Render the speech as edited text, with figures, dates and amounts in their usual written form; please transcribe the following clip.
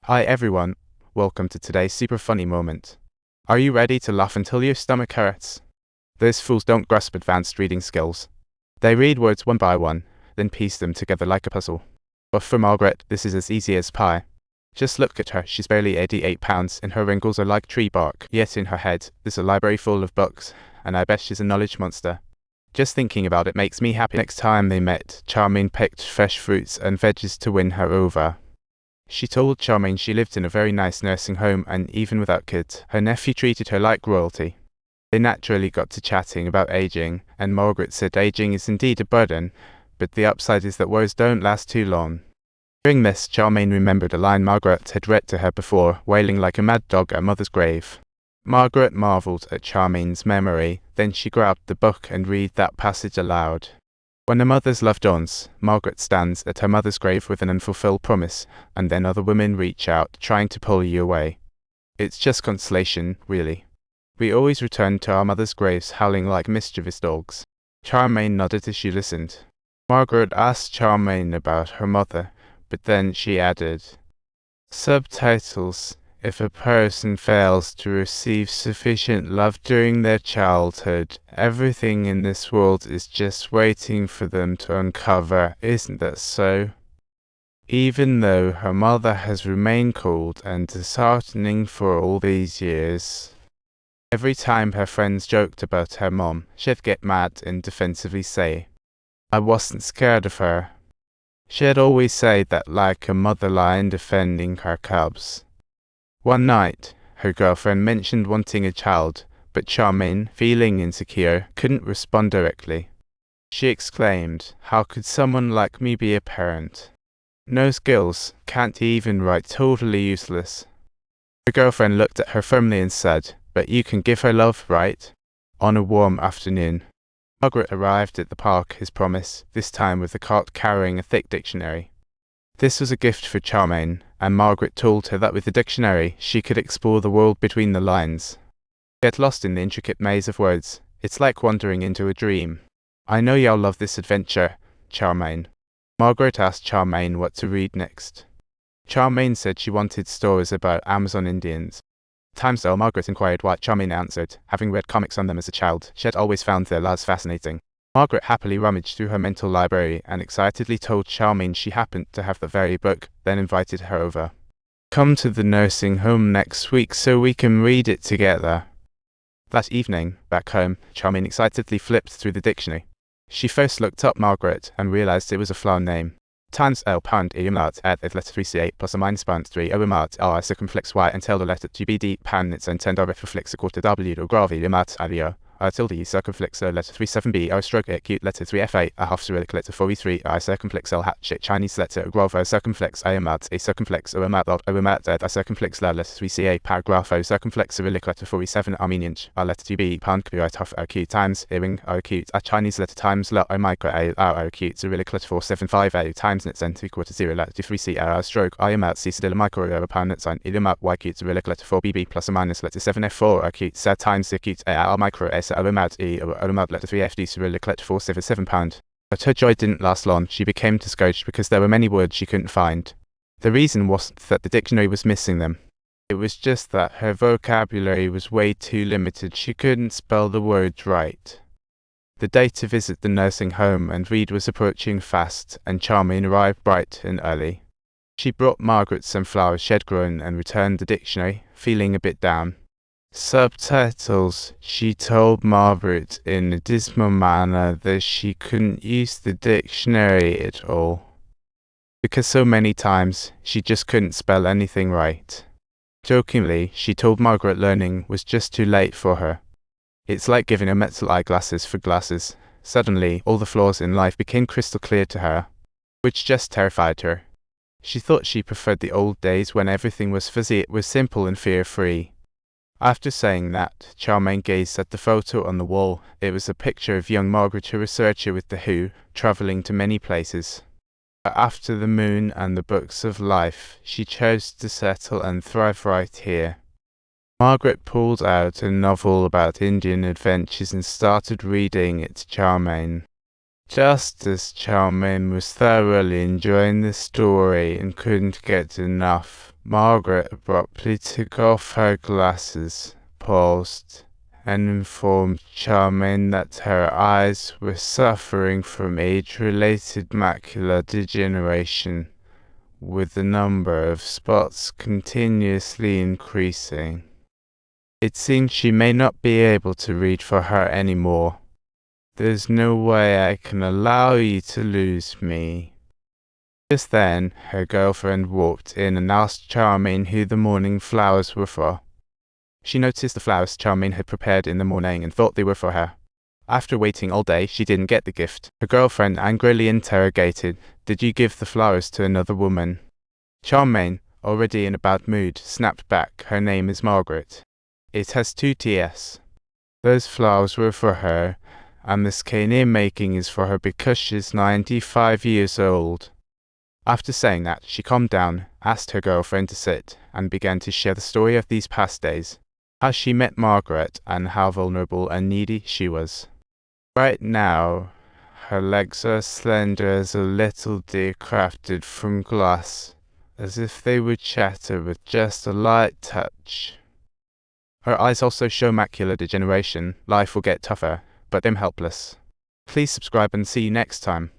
Hi everyone, welcome to today's super funny moment. Are you ready to laugh until your stomach hurts? Those fools don't grasp advanced reading skills. They read words one by one, then piece them together like a puzzle. But for Margaret, this is as easy as pie. Just look at her, she's barely 88 pounds, and her wrinkles are like tree bark, yet in her head, there's a library full of books, and I bet she's a knowledge monster. Just thinking about it makes me happy. Next time they met, Charman picked fresh fruits and veggies to win her over. She told Charman she lived in a very nice nursing home, and even without kids, her nephew treated her like royalty. They naturally got to chatting about aging, and Margaret said aging is indeed a burden, but the upside is that words don't last too long. During this, Charman remembered a line Margaret had read to her before, wailing like a mad dog at mother's grave. Margaret marvelled at Charman's memory, then she grabbed the book and read that passage aloud. When a mother's love dawns, Margaret stands at her mother's grave with an unfulfilled promise, and then other women reach out, trying to pull you away. It's just consolation, really. We always return to our mother's graves howling like mischievous dogs. Charman nodded as she listened. Margaret asked Charman about her mother, but then she added, "Subtitles. If a person fails to receive sufficient love during their childhood, everything in this world is just waiting for them to uncover, isn't that so?" Even though her mother has remained cold and disheartening for all these years. Every time her friends joked about her mom, she'd get mad and defensively say, "I wasn't scared of her." She'd always say that like a mother lion defending her cubs. One night, her girlfriend mentioned wanting a child, but Charman, feeling insecure, couldn't respond directly. She exclaimed, "How could someone like me be a parent? No skills, can't even write, totally useless." Her girlfriend looked at her firmly and said, "But you can give her love, right?" On a warm afternoon, Margaret arrived at the park as promised, this time with a cart carrying a thick dictionary. This was a gift for Charman, and Margaret told her that with the dictionary, she could explore the world between the lines. Get lost in the intricate maze of words. It's like wandering into a dream. "I know y'all love this adventure, Charman." Margaret asked Charman what to read next. Charman said she wanted stories about Amazon Indians. Timesdale, Margaret inquired what Charman answered. Having read comics on them as a child, she had always found their lives fascinating. Margaret happily rummaged through her mental library and excitedly told Charman she happened to have the very book, then invited her over. "Come to the nursing home next week so we can read it together." That evening, back home, Charman excitedly flipped through the dictionary. She first looked up Margaret and realized it was a flower name. Times L pound iumart at the letter 3ca plus or minus pound 3 iumart r circumflex y until the letter gbd pound its and tend reflex a quarter w or grav iumart alio tilde circumflex letter 37b o stroke acute letter 3fa a half cyrillic letter 4e3 I circumflex l hatchet Chinese letter grav o circumflex iumart a circumflex iumart of iumart at a circumflex la letter 3ca paragraph o circumflex cyrillic letter 4e7 Armenian a letter 2b pound q half acute times earring o acute a Chinese letter times la o micro a o acute cyrillic letter 475 a times net cent 3 quarter 0 letter 3c stroke iumart c cedilla micro o pound net sign iumart y acute cyrillic letter 4bb plus or minus letter 7f4 acute z times acute a r micro s Omad E or Omad letter 3FD Cyrillic letter 477 pound. But her joy didn't last long. She became discouraged because there were many words she couldn't find. The reason wasn't that the dictionary was missing them. It was just that her vocabulary was way too limited. She couldn't spell the words right. The day to visit the nursing home and read was approaching fast, and Charman arrived bright and early. She brought Margaret some flowers she'd grown and returned the dictionary, feeling a bit down. "Subtitles," she told Margaret in a dismal manner that she couldn't use the dictionary at all, because so many times she just couldn't spell anything right. Jokingly, she told Margaret learning was just too late for her. It's like giving her metal eyeglasses for glasses. Suddenly, all the flaws in life became crystal clear to her, which just terrified her. She thought she preferred the old days when everything was fuzzy, it was simple and fear-free. After saying that, Charman gazed at the photo on the wall. It was a picture of young Margaret, a researcher with the WHO, travelling to many places. But after the moon and the books of life, she chose to settle and thrive right here. Margaret pulled out a novel about Indian adventures and started reading it to Charman. Just as Charman was thoroughly enjoying the story and couldn't get enough, Margaret abruptly took off her glasses, paused, and informed Charman that her eyes were suffering from age-related macular degeneration, with the number of spots continuously increasing. It seemed she may not be able to read for her anymore. There's no way I can allow you to lose me. Just then, her girlfriend walked in and asked Charmaine who the morning flowers were for. She noticed the flowers Charmaine had prepared in the morning and thought they were for her. After waiting all day, she didn't get the gift. Her girlfriend angrily interrogated, "Did you give the flowers to another woman?" Charmaine, already in a bad mood, snapped back, "Her name is Margaret. It has 2 T's. Those flowers were for her, and this cake making is for her because she's 95 years old." After saying that, she calmed down, asked her girlfriend to sit, and began to share the story of these past days, how she met Margaret and how vulnerable and needy she was. Right now, her legs are slender as a little deer crafted from glass, as if they would shatter with just a light touch. Her eyes also show macular degeneration. Life will get tougher, but I'm helpless. Please subscribe and see you next time.